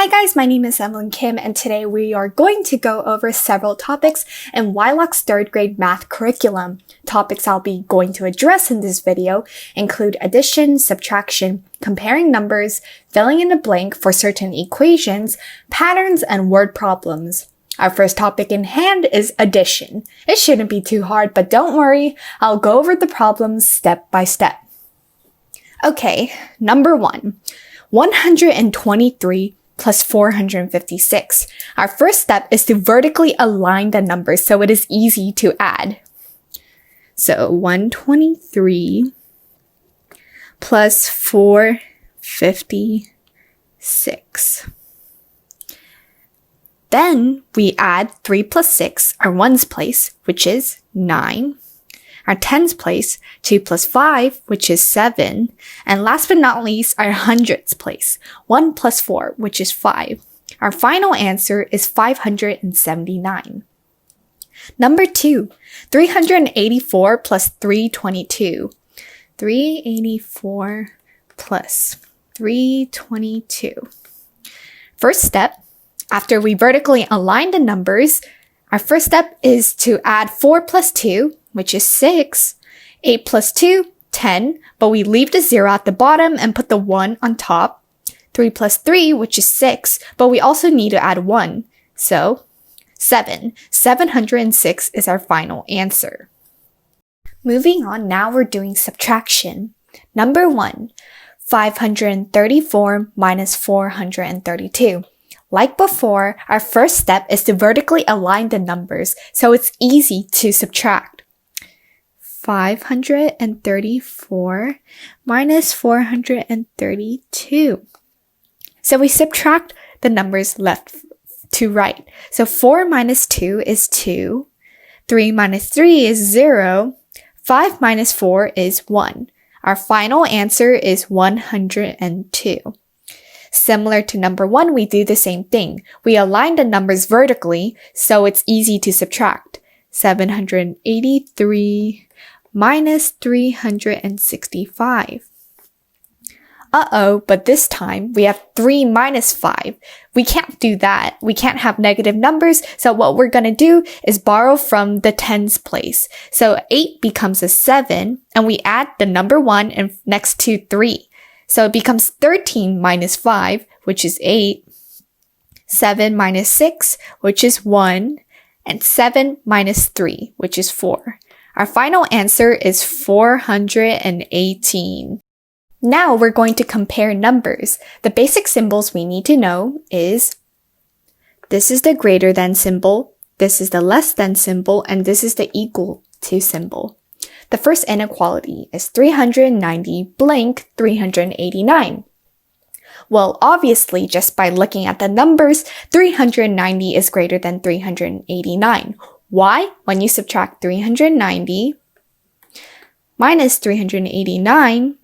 Hi guys, my name is Evelyn Kim and today we are going to go over several topics in Wylock's 3rd grade math curriculum. Topics I'll be going to address in this video include addition, subtraction, comparing numbers, filling in the blank for certain equations, patterns, and word problems. Our first topic in hand is addition. It shouldn't be too hard, but don't worry, I'll go over the problems step by step. Okay, number 1. 123 plus 456. Our first step is to vertically align the numbers so it is easy to add. So 123 plus 456. Then we add 3 plus 6, our ones place, which is 9. Our tens place, 2 plus 5, which is 7. And last but not least, our hundreds place, 1 plus 4, which is 5. Our final answer is 579. Number 2, 384 plus 322. 384 plus 322. First step, after we vertically align the numbers, our first step is to add 4 plus 2, which is 6, 8 plus 2, 10, but we leave the 0 at the bottom and put the 1 on top, 3 plus 3, which is 6, but we also need to add 1, so 7. 706 is our final answer. Moving on, now we're doing subtraction. Number 1, 534 minus 432. Like before, our first step is to vertically align the numbers, so it's easy to subtract. 534 minus 432. So we subtract the numbers left to right. So 4 minus 2 is 2. 3 minus 3 is 0. 5 minus 4 is 1. Our final answer is 102. Similar to number 1, we do the same thing. We align the numbers vertically, so it's easy to subtract. 783 minus 365. But this time we have 3 minus 5. We can't do that. We can't have negative numbers, so what we're gonna do is borrow from the tens place. So 8 becomes a 7, and we add the number 1 and next to 3. So it becomes 13 minus 5, which is 8. 7 minus 6, which is 1. And 7 minus 3, which is 4. Our final answer is 418. Now we're going to compare numbers. The basic symbols we need to know is this is the greater than symbol, this is the less than symbol, and this is the equal to symbol. The first inequality is 390 blank 389. Well, obviously, just by looking at the numbers, 390 is greater than 389. Why? When you subtract 390 minus 389,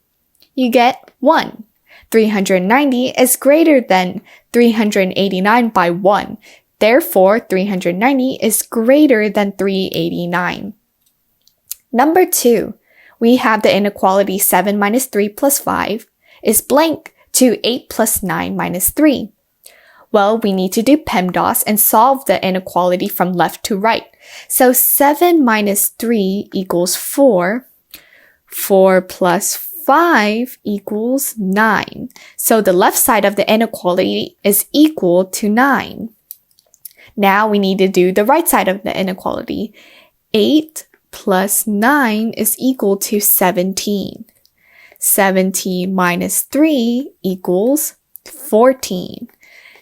you get 1. 390 is greater than 389 by 1. Therefore, 390 is greater than 389. Number 2, we have the inequality 7 minus 3 plus 5 is blank to 8 plus 9 minus 3. Well, we need to do PEMDAS and solve the inequality from left to right. So 7 minus 3 equals 4. 4 plus 5 equals 9. So the left side of the inequality is equal to 9. Now we need to do the right side of the inequality. 8 plus 9 is equal to 17. 17 minus 3 equals 14.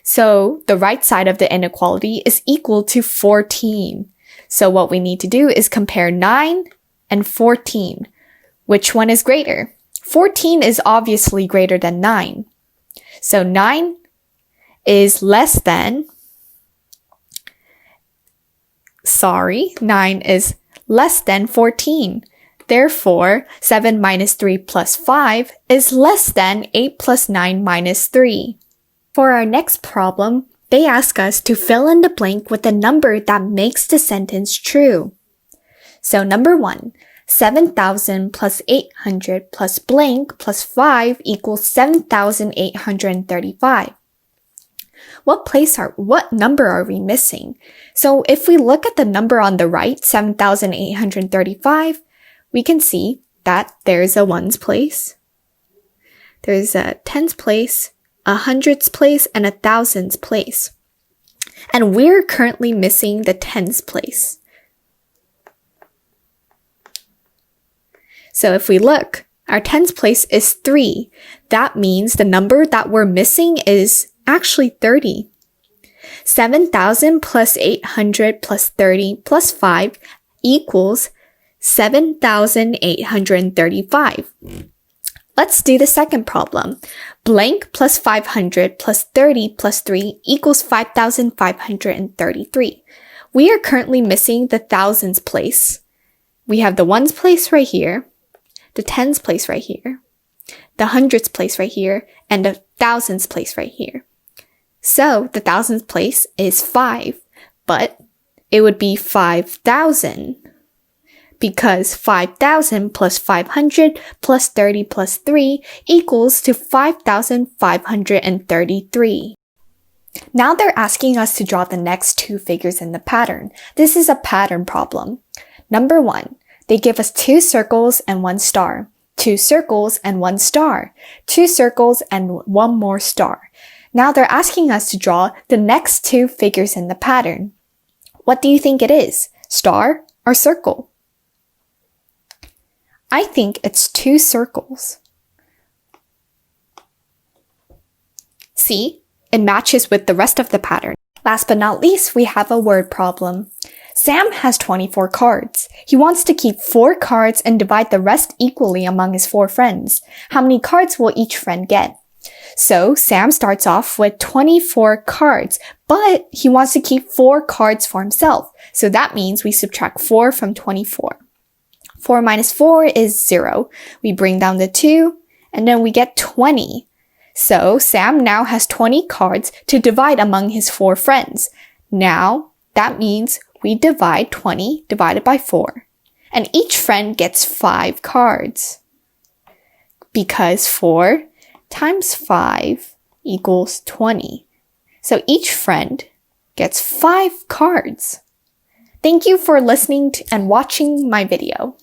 So the right side of the inequality is equal to 14. So what we need to do is compare 9 and 14. Which one is greater? 14 is obviously greater than 9. So 9 is less than 14. Therefore, 7 minus 3 plus 5 is less than 8 plus 9 minus 3. For our next problem, they ask us to fill in the blank with a number that makes the sentence true. So number 1, 7,000 plus 800 plus blank plus 5 equals 7,835. What number are we missing? So if we look at the number on the right, 7,835, we can see that there's a ones place, there's a tens place, a hundreds place, and a thousands place. And we're currently missing the tens place. So if we look, our tens place is 3. That means the number that we're missing is actually 30. 7,000 plus 800 plus 30 plus 5 equals 7,835. Let's do the second problem. Blank plus 500 plus 30 plus 3 equals 5,533. We are currently missing the thousands place. We have the ones place right here, the tens place right here, the hundreds place right here, and the thousands place right here. So the thousands place is 5, but it would be 5,000 because 5,000 plus 500 plus 30 plus 3 equals to 5,533. Now they're asking us to draw the next two figures in the pattern. This is a pattern problem. Number 1, they give us 2 circles and 1 star, 2 circles and 1 star, 2 circles and 1 more star. Now they're asking us to draw the next two figures in the pattern. What do you think it is? Star or circle? I think it's 2 circles. See? It matches with the rest of the pattern. Last but not least, we have a word problem. Sam has 24 cards. He wants to keep 4 cards and divide the rest equally among his 4 friends. How many cards will each friend get? So Sam starts off with 24 cards, but he wants to keep 4 cards for himself. So that means we subtract 4 from 24. 4 minus 4 is 0. We bring down the 2, and then we get 20. So Sam now has 20 cards to divide among his 4 friends. Now, that means we divide 20 divided by 4. And each friend gets 5 cards. Because 4 times 5 equals 20. So each friend gets 5 cards. Thank you for listening and watching my video.